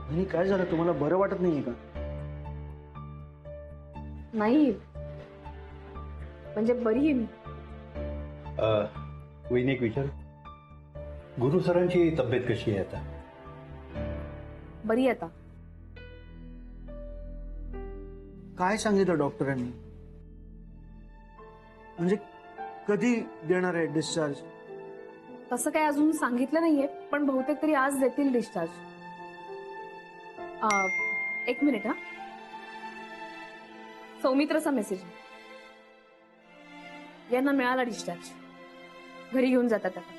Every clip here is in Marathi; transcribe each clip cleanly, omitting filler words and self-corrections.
आणि काय झालं, तुम्हाला बरं वाटत नाहीये का? नाही, म्हणजे बरी आहे मी. वहिनी एक विचार, गुरु सरांची तब्येत कशी आहे आता? बरी आहे आता. काय सांगितलं डॉक्टरांनी? म्हणजे कधी देणार आहे डिस्चार्ज? तसं काय अजून सांगितलं नाहीये, पण बहुतेक तरी आज देतील डिस्चार्ज. एक मिनिट हा. सौमित्रचा मेसेज. यांना मिळाला डिस्चार्ज, घरी घेऊन जातात आता.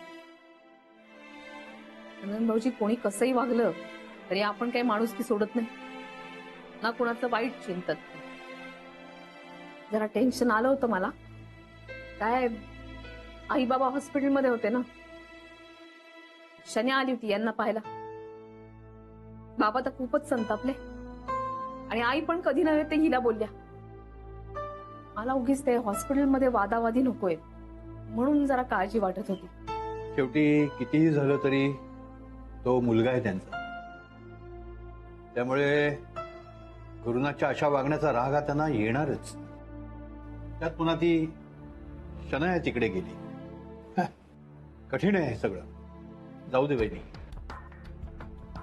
आनंद भाऊजी कोणी कसंही वागलं तरी आपण काही माणुसकी सोडत नाही ना, कुणाचं वाईट चिंतत नाही. जरा टेन्शन आलं होतं मला. काय आई बाबा हॉस्पिटलमध्ये होते ना, शनी आली होती यांना पाहायला. बाबा तर खूपच संतापले आणि आई पण कधी नव्हे ते हिला बोलल्या. मला उगीच ते हॉस्पिटलमध्ये वादावादी नकोय म्हणून जरा काळजी वाटत होती. शेवटी कितीही झालं तरी तो मुलगा आहे त्यांचा, त्यामुळे गुरुनाथच्या अशा वागण्याचा राग हा त्यांना येणारच. त्यात पुन्हा ती शनाया तिकडे गेली. कठीण आहे हे सगळं. जाऊ दे वहिनी.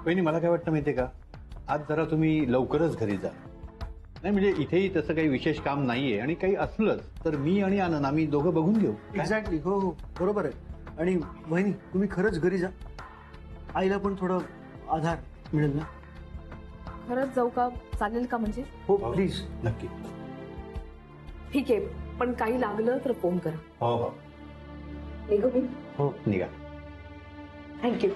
वहिनी, मला काय वाटतं माहितीये का, आज जरा तुम्ही लवकरच घरी जा. नाही म्हणजे इथेही तसं काही विशेष काम नाहीये, आणि काही असलंच तर मी आणि आनंद आम्ही दोघं बघून घेऊ. एक्झॅक्टली, हो हो बरोबर आहे. आणि वहिनी, तुम्ही खरंच घरी जा, आईला पण थोडं आधार मिळेल ना. खरंच जाऊ का? चालेल का? म्हणजे हो प्लीज. नक्की. ठीक आहे, पण काही लागलं तर फोन करा. हो हो निघू मी. हो, निघा. थँक्यू.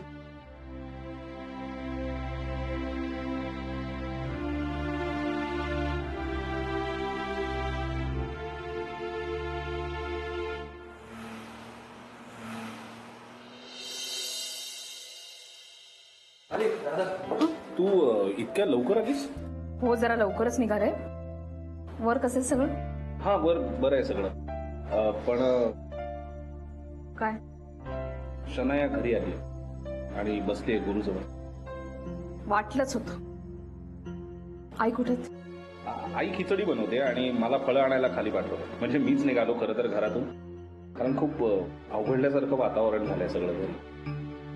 अरे दादा, तू इतक्या लवकर आलीस? हो, जरा लवकरच निघाले. वर कसं सगळं? हा, बरं आहे सगळं. पण काय? शनाया घरी आली आणि बसली गुरुजवळ. वाटलंच होतं. आई कुठेच? आई खिचडी बनवते आणि मला फळं आणायला खाली पाठवलं. म्हणजे मीच निघालो खरं तर घरातून, कारण खूप अवघडल्यासारखं वातावरण झालंय सगळं घरी.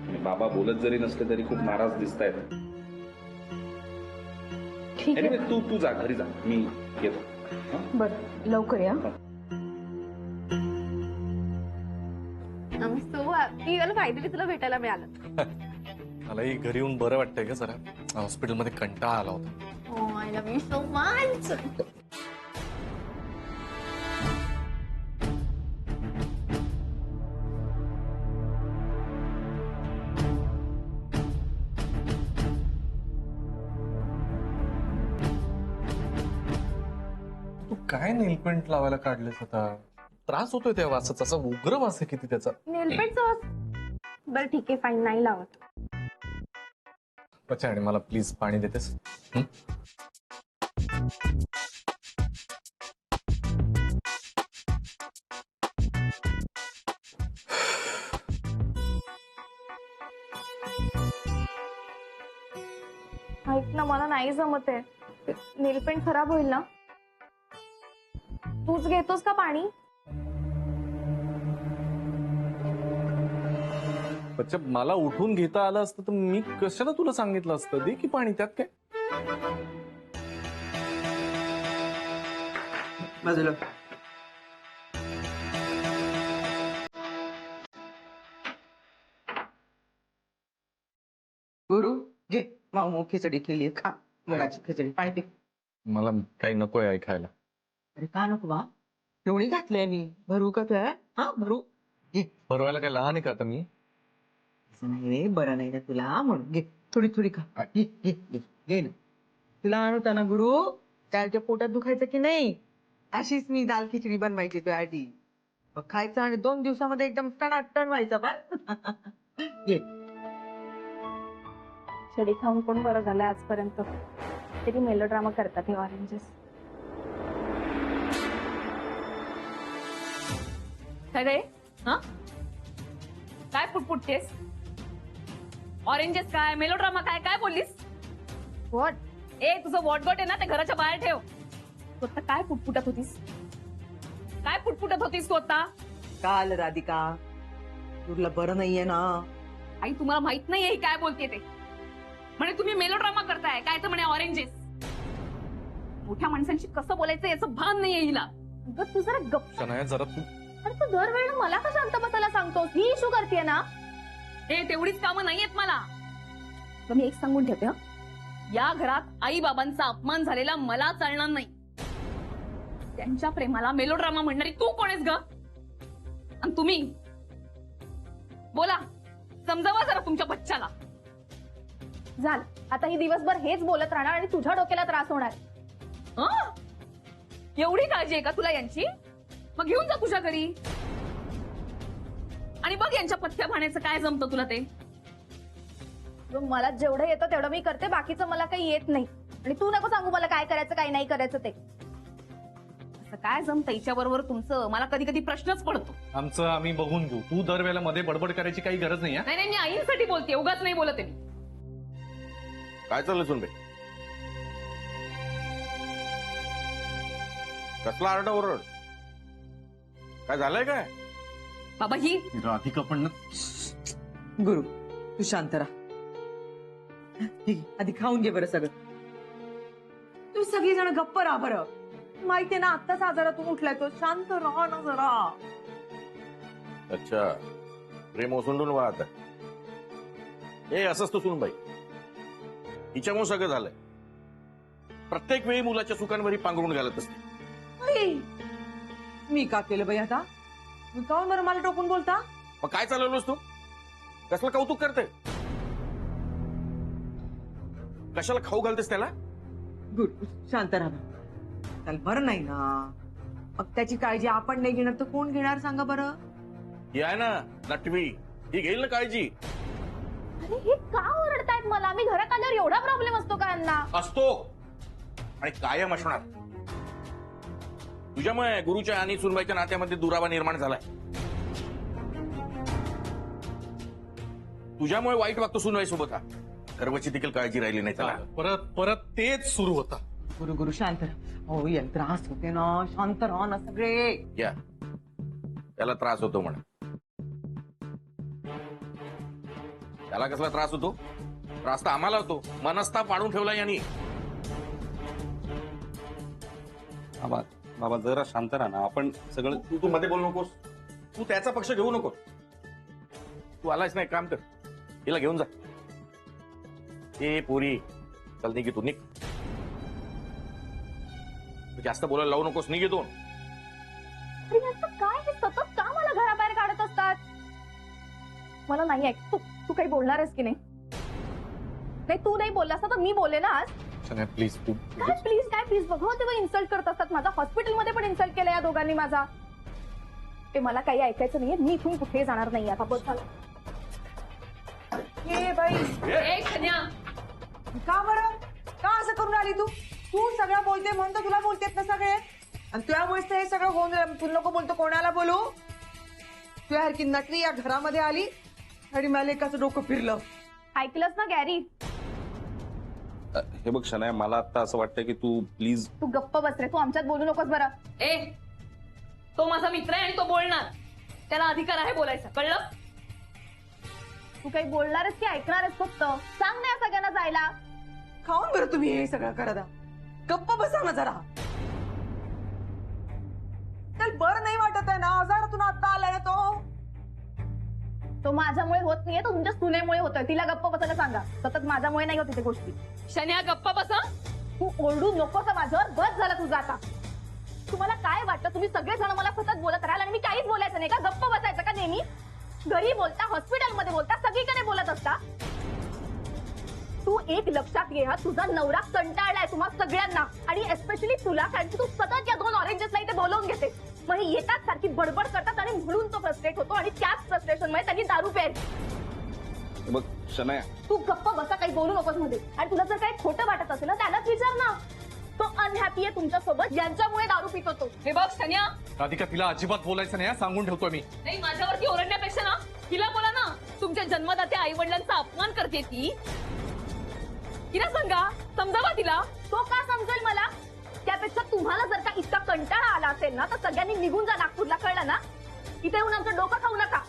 आणि बाबा बोलत जरी नसले तरी खूप नाराज दिसतायत. ठीक आहे. Anyway, तू जा, घरी जा, मी येतो. बरं, लवकर या. I'm so happy. मला फायनली तुला भेटायला मिळालं. मलाही घरी येऊन बरं वाटतंय का जरा. हॉस्पिटलमध्ये कंटाळा आला होता. Oh, I love you so much. तू काय नेलपेंट लावायला काढलेस आता? त्रास होतोय त्या वासाचा, असा उग्र वास आहे किती त्याचा. नेलपेंटचं बरं ठीक आहे, फाईन, नाही लावत. अच्छा, आणि मला प्लीज पाणी देतेस? ऐक ना, मला नाही जमत आहे. नेलपेंट खराब होईल ना. तूच घेतोस का पाणी? अच्छा, मला उठून घेता आलं असतं तर मी कशाला तुला सांगितलं असतं. दे की पाणी, त्यात काय. बाजूला. गुरु घे, माऊ खिचडी केली, खा. मुगाची खिचडी, पाणी पी. मला काही नकोय ऐकायला. अरे का नको बा? एवढी घातलंय मी. भरू का तुझ्या? हा भरू. घे. भरवायला काय लहान आहे का आता मी? असं नाही रे, बरं नाही ना तुला म्हणून घे. थोडी थोडी खा. घे घे घे घे ना. तुला आणता ना गुरु, त्याच्या पोटात दुखायचं की नाही, अशीच मी दाल खिचडी बनवायची तुझ्यासाठी. मग खायचं आणि 2 दिवसामध्ये एकदम टनाटन व्हायचं बा. घे. खिचडी खाऊन पण बरं झालं आजपर्यंत. तरी मेलोड्रामा करतात हे ऑरेंजेस. काय रे? हा, काय पुटपुटतेस? ऑरेंजेस काय, मेलोड्रामा काय, काय बोललीस? व्हॉट? ए तुझं वॉटगॉट आहे ना ते घराच्या बाहेर ठेव. तू आता काय पुटपुटत होतीस? काय पुटपुटत होतीस तू आता? काल राधिका तुला बरं नाहीये ना? आई तुम्हाला माहित नाहीये ही काय बोलते ते. म्हणे तुम्ही मेलोड्रामा करताय काय तर म्हणे ऑरेंजेस. मोठ्या माणसांशी कसं बोलायचं याचं भान नाहीये हिला. अगं तू जरा गप्प. शनाया जरा तू अरे तू दरवेळेला मला का शांत बसायला सांगतोस? ही इशू करतेय ना? हे तेवढीच कामं नाहीयेत मला. तर मी एक सांगून ठेवते हं. या घरात आई बाबांचा अपमान झालेला मला चालणार नाही. त्यांच्या प्रेमाला मेलोड्रामा म्हणणारी तू कोण आहेस ग? आणि तुम्ही बोला, समजावा जरा तुमच्या बच्चाला. झालं आता ही दिवसभर हेच बोलत राहणार आणि तुझ्या डोक्याला त्रास होणार. हं? एवढी काळजी आहे का तुला यांची? मग घेऊन जा तुझ्या घरी आणि बघ यांच्या पथ्या पाण्याचं काय जमतं तुला ते. मला जेवढं येतं तेवढं मी करते, बाकीचं मला काही येत नाही. आणि तू नको सांगू मला काय करायचं काय नाही करायचं ते. असं काय जमतं हिच्या बरोबर तुमचं? मला कधी कधी प्रश्नच पडतो. आमचं आम्ही बघून घेऊ. तू दरवेळेला मध्ये बडबड करायची काही गरज नाही. नाही नाही मी आईंसाठी बोलते, उगाच नाही बोलते मी. काय चाललंय सुनबे? कसला आरडा ओरड? काय झालंय काय? बाबा ही राधिका पण गुरु तू शांत राहा. ठीक आहे, आधी खाऊन घे बरं सगळं. तू सगळी जण गप्प राहा बरं. माहितीये ना आत्ताच आजारातून उठलाय तो. शांत राहा ना जरा. अच्छा, प्रेम ओसंडून वाहत आहे. हे असंच तो सुनबाई, हिच्यामुळे सगळं झालंय. प्रत्येक वेळी मुलाच्या सुखांवरही पांघरून घालत असते. आई, मी का केलं बाई आता? मी का बरं मला टोकून बोलता? मग काय चालवलोस तू? कसलं कौतुक करते? कशाला खाऊ घालतेस त्याला? गुरु शांत राहा. त्याला बरं नाही ना, मग त्याची काळजी आपण नाही घेणार तर कोण घेणार सांगा बरं? ही आहे ना नटवी, ही घेईल ना काळजी. अरे हे का ओरडतायत मला? मी घरात आल्यावर एवढा प्रॉब्लेम असतो का यांना? असतो आणि कायम असणार. तुझ्यामुळे गुरुच्या आणि सुनबाईच्या नात्यामध्ये दुरावा निर्माण झालाय. तुझ्यामुळे वाईट वागतो सुनबाई सोबत. हा गर्वाची देखील काळजी राहिली नाही त्याला. परत परत तेच सुरू होता. गुरु गुरु शांत राहा. हो याला त्रास होते ना. शांत राहा ना सगळे. या त्याला त्रास होतो म्हणा. त्याला कसला त्रास होतो? त्रास तर आम्हाला होतो. मनस्ताप पाडून ठेवला यांनी. बाबा बाबा जरा शांत राहा ना. आपण सगळं तू मध्ये बोलू नकोस. तू त्याचा पक्ष घेऊ नको. तू आलायस नाही, काम कर. हिला घेऊन जा. ए पोरी चल निघ तू. निघ. जास्त बोलायला लावू नकोस. निघ इथून. अरे यांचं काय हे सतत का मला घराबाहेर काढत असतात? मला नाही ऐक. तू काही बोलणार आहेस की नाही? नाही तू नाही बोललास ना तर मी बोले ना आज. शनाया प्लीज तू काय प्लीज काय प्लीज बघा तेव्हा इन्सल्ट करत असतात. माझा हॉस्पिटलमध्ये पण इन्सल्ट केला या दोघांनी माझा. ते मला काही ऐकायचं नाहीये. मी इथून कुठे जाणार नाही आता. बस झालं. हे बाई ए कन्या, का बरं? का असं करून आली तू? तू सगळं बोलते म्हणून तर तुला बोलतेत ना सगळे. आणि तुझ्यामुळेच हे सगळं होऊन तू नको बोलतो. कोणाला बोलू? तुझ्यासारखी नटवी या घरामध्ये आली आणि मला एकाचं डोकं फिरलं. ऐकलंस ना गॅरी? हे बघ शनाया, मला आता असं वाटतं की तू प्लीज. तू गप्प बस रे. तू आमच्यात बोलू नकोस बरं. ए तो माझा मित्र आहे आणि तो बोलणार. त्याला अधिकार आहे बोलायचा, कळलं? तू काही बोलणारच की ऐकणारच फक्त? सांग ना या सगळ्यांना जायला. खाऊन बरं तुम्ही हे सगळं करत. गप्प बसा ना जरा. त्याला बरं नाही वाटत आहे ना? आजारातून आता आलाय ना तो. तो माझ्यामुळे होत नाहीये, तो तुमच्या सुनेमुळे होतोय. तिला गप्प बसायला सांगा. सतत माझ्यामुळे नाही होत इथे गोष्टी. शन्या गप्पा बसा. तू ओरडू नकोस माझ्यावर. बस झाला तुझा आता. तुम्हाला काय वाटतं? तुम्ही सगळेजण मला सतत बोलत राहाल आणि मी काहीच बोलायचं नाही का? गप्प बसायचं का नेहमी? घरी बोलता, हॉस्पिटलमध्ये बोलता, सगळीकडे बोलत असता. तू एक लक्षात घे, हा तुझा नवरा कंटाळलाय तुम्हा सगळ्यांना आणि एस्पेशली तुला. कारण की तू सतत या दोन ऑरेंजेसला इथे बोलवून घेते. मग येतात सारखी बडबड करतात आणि म्हणून तो फ्रस्ट्रेट होतो आणि त्याच फ्रस्ट्रेशनमुळे त्यांनी दारू प्यायली. बघ शनाया, तू गप्प बसा. काही बोलू नकोस मध्ये. आणि तुला जर काही खोटं वाटत असेल ना त्यालाच विचार ना. तो अनहॅपी आहे तुमच्यासोबत, यांच्यामुळे दारू पित होतो. हे बघ शन्या, राधिका तिला अजिबात बोलायचं नाही. सांगून ठेवतोय मी. नाही माझ्यावरती ओरडण्यापेक्षा ना तिला बोला ना. तुमच्या जन्मदात्या आई वडिलांचा अपमान करते ती. तिला सांगा, समजावा तिला. तो का समजेल मला? त्यापेक्षा तुम्हाला जर का इतका कंटाळा आला असेल ना तर सगळ्यांनी निघून जा नागपूरला, कळलं ना? इथे येऊन आमचं डोकं खाऊ नका.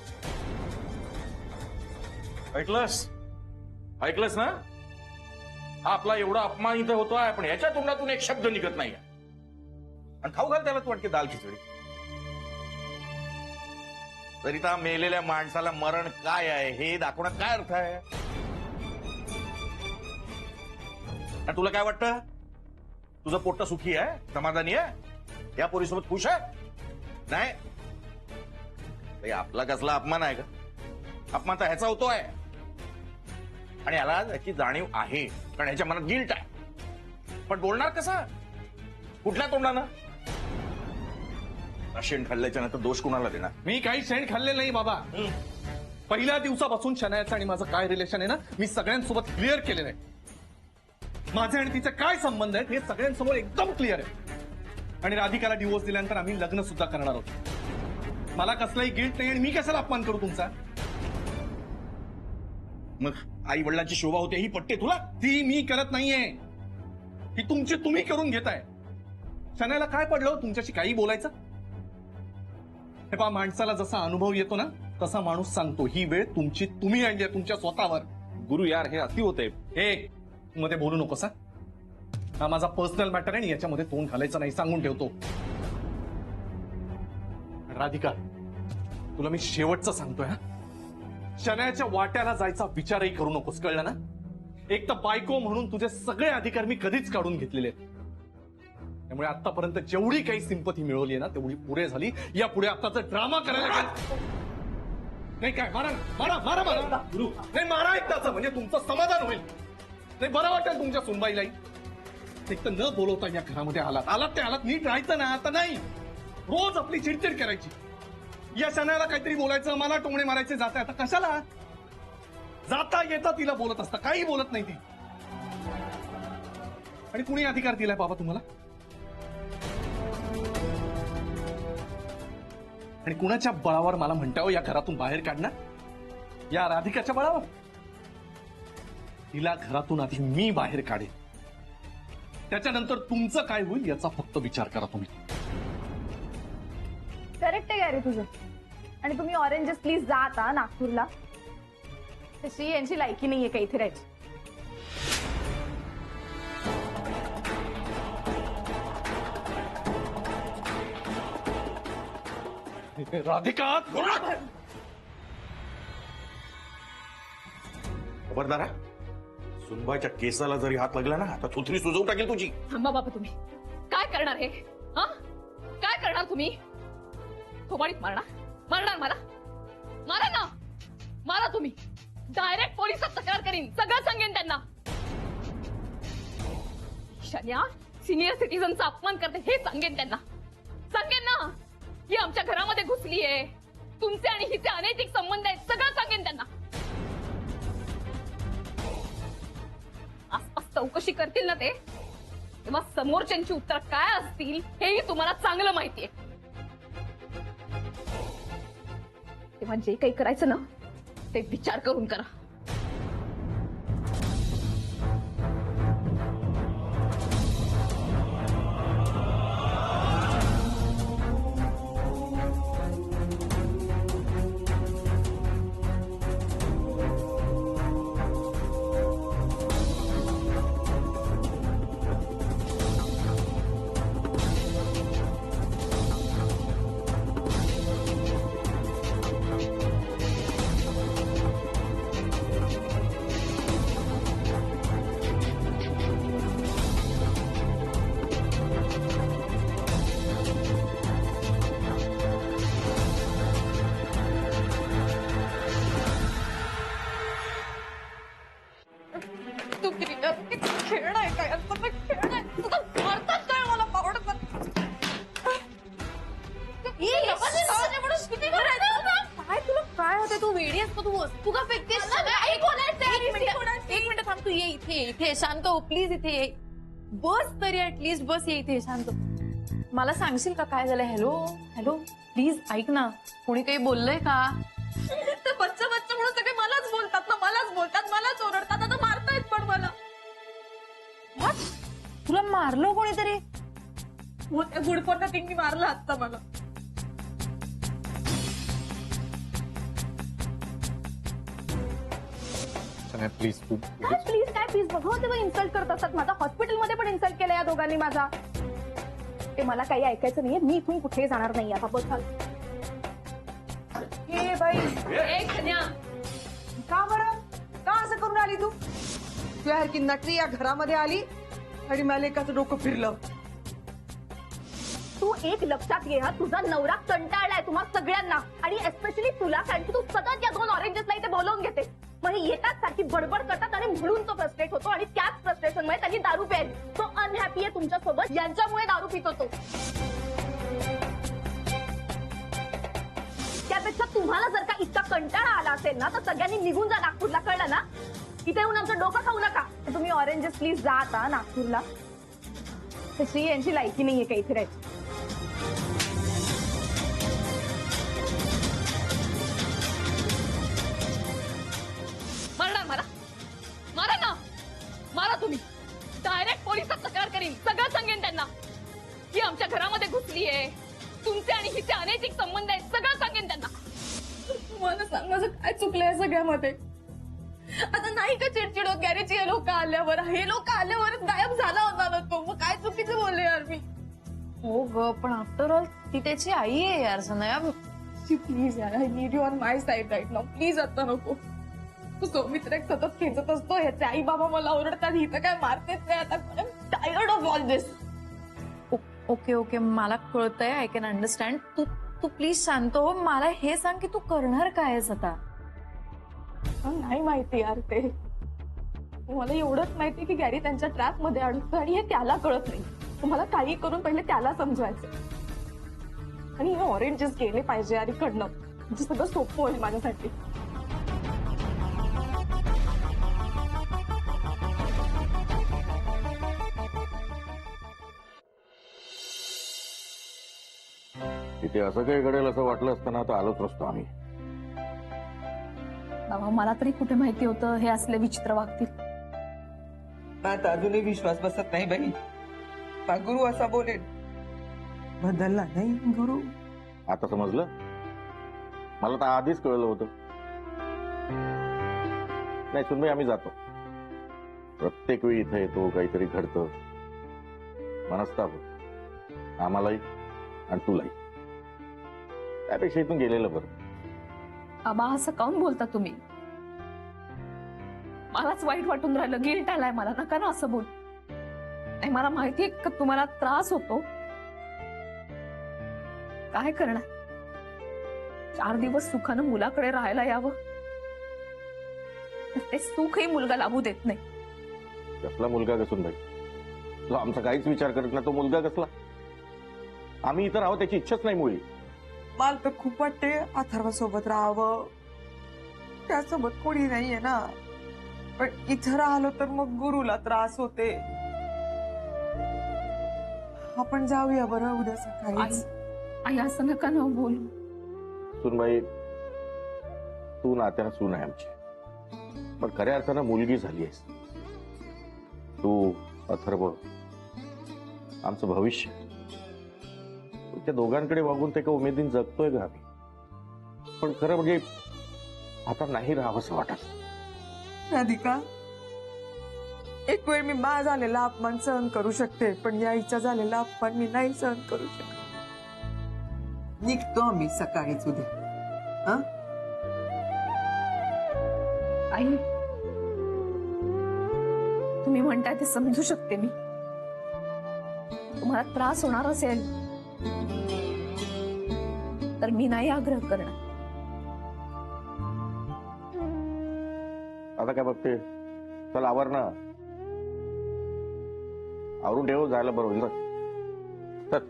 ऐकलंस ना? हा आपला एवढा अपमान इथं होतोय, पण याच्या तोंडातून एक शब्द निघत नाही. आणि खाऊ घाल त्याला तू वाटते दाल खिचडी. तरी त्या मेलेल्या माणसाला मरण काय आहे हे दाखवण्यात काय अर्थ आहे? आणि तुला काय वाटतं? तुझं पोट्ट सुखी आहे, समाधानी आहे, या पोरीसोबत खुश आहे? नाही. आपला कसला अपमान आहे का? अपमान तर ह्याचा होतोय, आणि याला याची जाणीव आहे, कारण ह्याच्या मनात गिल्ट आहे. पण बोलणार कसा? कुठल्या तोंडानं? शेण खाल्ल्याच्या नंतर दोष कुणाला देणार? मी काही शेण खाल्ले नाही बाबा. पहिल्या दिवसापासून शनायाचं आणि माझं काय रिलेशन आहे ना, मी सगळ्यांसोबत क्लिअर केलेलं आहे. माझे आणि तिचे काय संबंध आहेत हे सगळ्यांसमोर एकदम क्लिअर आहे. आणि राधिकाला डिवोर्स दिल्यानंतर आम्ही लग्न सुद्धा करणार आहोत. मला कसलाही गिल्ट नाही, आणि मी कशाला अपमान करू तुमचा? मग आई वडिलांची शोभा होते ही पटते तुला? ती मी करत नाहीये, ही तुमची तुम्ही करून घेताय. शनायाला काय पडलं तुमच्याशी काही बोलायचं? हे पहा, माणसाला जसा अनुभव येतो ना तसा माणूस सांगतो. ही वेळ तुमची तुम्ही आणली आहे तुमच्या स्वतःवर. गुरु यार, हे अति होते. हे मध्ये बोलू नकोस हा. हा माझा पर्सनल मॅटर आहे आणि याच्यामध्ये तोंड घालायचं नाही, सांगून ठेवतो. राधिका, तुला मी शेवटचं सांगतोय हा, शनायाच्या वाट्याला जायचा विचारही करू नकोस, कळलं ना? एक तर बायको म्हणून तुझे सगळे अधिकार मी कधीच काढून घेतलेले आहेत. त्यामुळे आतापर्यंत जेवढी काही सिंपथी मिळवली आहे ना तेवढी पुरे झाली. या पुढे आताचा ड्रामा करायला नाही. काय मारा मारा मारा मारा गुरु, नाही मारा एकदाचं, म्हणजे तुमचं समाधान होईल. नाही बरं वाटेल तुमच्या सुनबाईलाही. एक तर न बोलवता या घरामध्ये आलात ते आलात, नीट राहायचं ना. आता नाही, रोज आपली चिडचिड करायची. या शनायाला काहीतरी बोलायचं, मला टोमणे मारायचे, जाता आता कशाला? जाता येता तिला बोलत असता, काही बोलत नाही ती. आणि कुणी अधिकार दिलाय बाबा तुम्हाला? आणि कुणाच्या बळावर मला म्हणताय या घरातून बाहेर काढणार? या राधिकाच्या बळावर? तिला घरातून आधी मी बाहेर काढेन, त्याच्यानंतर तुमचं काय होईल याचा फक्त विचार करा तुम्ही. करेक्ट आहे रे तुझं. आणि तुम्ही ऑरेंजेस प्लीज जा आता नागपूरला. तशी यांची लायकी नाहीये का इथे राहायची. राधिका, खबरदार हा. सुनबाईच्या केसाला जरी हात लागला ना आता थुथरी सुजवून टाकेल तुझी. थांबा बाबा, तुम्ही काय करणार हे? हा, काय करणार तुम्ही? थोबाडीत मारणार मला? मारा ना, मारा तुम्ही. डायरेक्ट पोलिसात तक्रार करीन, सगळं सांगेन त्यांना. शन्या सिनियर सिटीजनचा अपमान करते हे सांगेन त्यांना. सांगेन ना, ही आमच्या घरामध्ये घुसली आहे, तुमचे आणि हिचे अनैतिक संबंध आहेत, सगळं सांगेन त्यांना. आसपास चौकशी करतील ना ते, तेव्हा समोरच्यांची उत्तर काय असतील हेही तुम्हाला चांगलं माहितीये. तेव्हा जे काही करायचं ना ते विचार करून करा. काय तुला काय होते? तू वेडी असतो, तू वस्तू का फेकतेस? एक मिनिट थांब, तू ये इथे शांत हो प्लीज. इथे ये, बस तरी ऍटलीस्ट बस. ये इथे शांत. मला सांगशील का काय झालं? हॅलो हॅलो प्लीज ऐक ना, कोणी काही बोललंय का? बच्चा म्हणून सगळे मलाच बोलतात ना, मलाच ओरडतात, आता मारतायत पण मला. मारलं कोणीतरी. हो त्या गुडपट तिंगी मारलं आता मला. प्लीज तू काय प्लीज काय प्लीज बघा तेव्हा इन्सल्ट करत असतात. माझा हॉस्पिटलमध्ये पण इन्सल्ट केलं या दोघांनी माझा. ते मला काही ऐकायचं नाहीये. मी इथून कुठेही जाणार नाही आता. बस झालं. हे बाई का बरं का असं करून आली तू? तुझ्यासारखी नटरी या घरामध्ये आली आणि मला एकाचं डोकं फिरलं. तू एक लक्षात घे हा, तुझा नवरा कंटाळलाय तुम्हा सगळ्यांना आणि एस्पेशली तुला, कारण की तू सतत या 2 ऑरेंजेसला इथे बोलवून घेते. म्हणजे येतात सारखी बडबड करतात आणि म्हणून तो फ्रस्ट्रेट होतो आणि त्याच फ्रस्ट्रेशनमुळे त्याची दारू प्यायली. तो अनहॅपी आहे तुमच्या सोबत, यांच्यामुळे दारू पितो तो. त्यापेक्षा तुम्हाला जर का इतका कंटाळा आला असेल ना तर सगळ्यांनी निघून जा नागपूरला, कळलं ना? इथे येऊन आमचं डोकं खाऊ नका. तुम्ही ऑरेंजेस प्लीज जा आता नागपूरला. तशी यांची लायकी नाहीये काही इथे राहायची. मारणार मला, मारा ना, मारा तुम्ही. डायरेक्ट पोलिसात तक्रार करीन. सगळं सांगेन त्यांना की आमच्या घरामध्ये घुसली आहे. तुमचे आणि हिचे अनैतिक संबंध आहेत. सगळं सांगेन त्यांना. मला सांग माझं काय चुकलंय सगळ्यामध्ये. आता नाही का चिडचिड होत गॅरेज हे लोक आल्यावर. हे लोक आल्यावर गायब झाला होता ना तो. मग काय चुकीचं बोलले यार मी. हो ग पण आफ्टर ऑल ती त्याची आई आहे यार सनया. प्लीज यार I need you on my side right now. Please आता नको. तू सौमित्र एक सतत खेचत असतो. ह्याचे आई बाबा मला ओरडतात. हिचं काय मारतेच नाही आता. Tired of all this. Okay okay मला कळतंय. I can understand. तू प्लीज शांत हो. मला हे सांग की तू करणार काय आहेस आता. नाही माहिती यार ते. मला एवढंच माहिती की गॅरी त्यांच्या ट्रॅप मध्ये अडकतो आणि हे त्याला कळत नाही. तुम्हाला काही करून पहिले त्याला समजवायचं आणि हे ऑरेंजेस गेले पाहिजे आणि कडनं म्हणजे सगळं सोपं होईल माझ्यासाठी. तिथे असं काही घडेल असं वाटलं असताना तर आलोच नसतो आम्ही. बाबा मला तरी कुठे माहिती होतं हे असले विचित्र वागतील. आता अजूनही विश्वास बसत नाही बाई. हा गुरु असा बोलेल. बदलला नाही गुरु. आता समजलं. मला तर आधीच कळलं होतं. नाही सुनबाई आम्ही जातो. प्रत्येक वेळी इथे येतो काहीतरी घडतं. मनस्ताप होतो. आम्हालाही आणि तुलाही. त्यापेक्षा इथून गेलेलं बरं. बाबा असं काऊन बोलता तुम्ही. मलाच वाईट वाटून राहिलं. गिल्ट आलाय मला. नका ना असं बोल. नाही मला माहितीये का तुम्हाला त्रास होतो. काय करणार. 4 दिवस सुखानं मुलाकडे राहायला यावं तर ते सुखही मुलगा लाभू देत नाही. कसला मुलगा कसून बाई. तो आमचा काहीच विचार करत नाही. तो मुलगा कसला. आम्ही इथं राहावं त्याची इच्छाच नाही मुळी. मला तर खूप वाटते अथर्वासोबत राहावं. त्यासोबत कोणी नाहीये ना. पण इथं राहिलो तर मग गुरुला त्रास होते. आपण जाऊया बरं उद्या सकाळी. आई असं नका ना बोलू. सुनबाई तू नात्यानं सून आहे आमची. पण खऱ्या अर्थानं मुलगी झाली आहेस. तू अथर्व आमचं भविष्य. त्या दोघांकडे वागून ते का उमेदीन जगतोय का आम्ही. पण खरं म्हणजे आता नाही राहावंसं वाटत. राधिका एक वेळ मी मा झालेला अपमान सहन करू शकते पण या आईचा झालेला अपमान मी नाही सहन करू शकत. निघतो आम्ही सकाळीच उद्या. आई तुम्ही म्हणताय ते समजू शकते मी. तुम्हाला त्रास होणार असेल तर मी नाही आग्रह करणार. आता काय बघते. चल आवर ना. आवरून ठेव जायला बरोबर. चल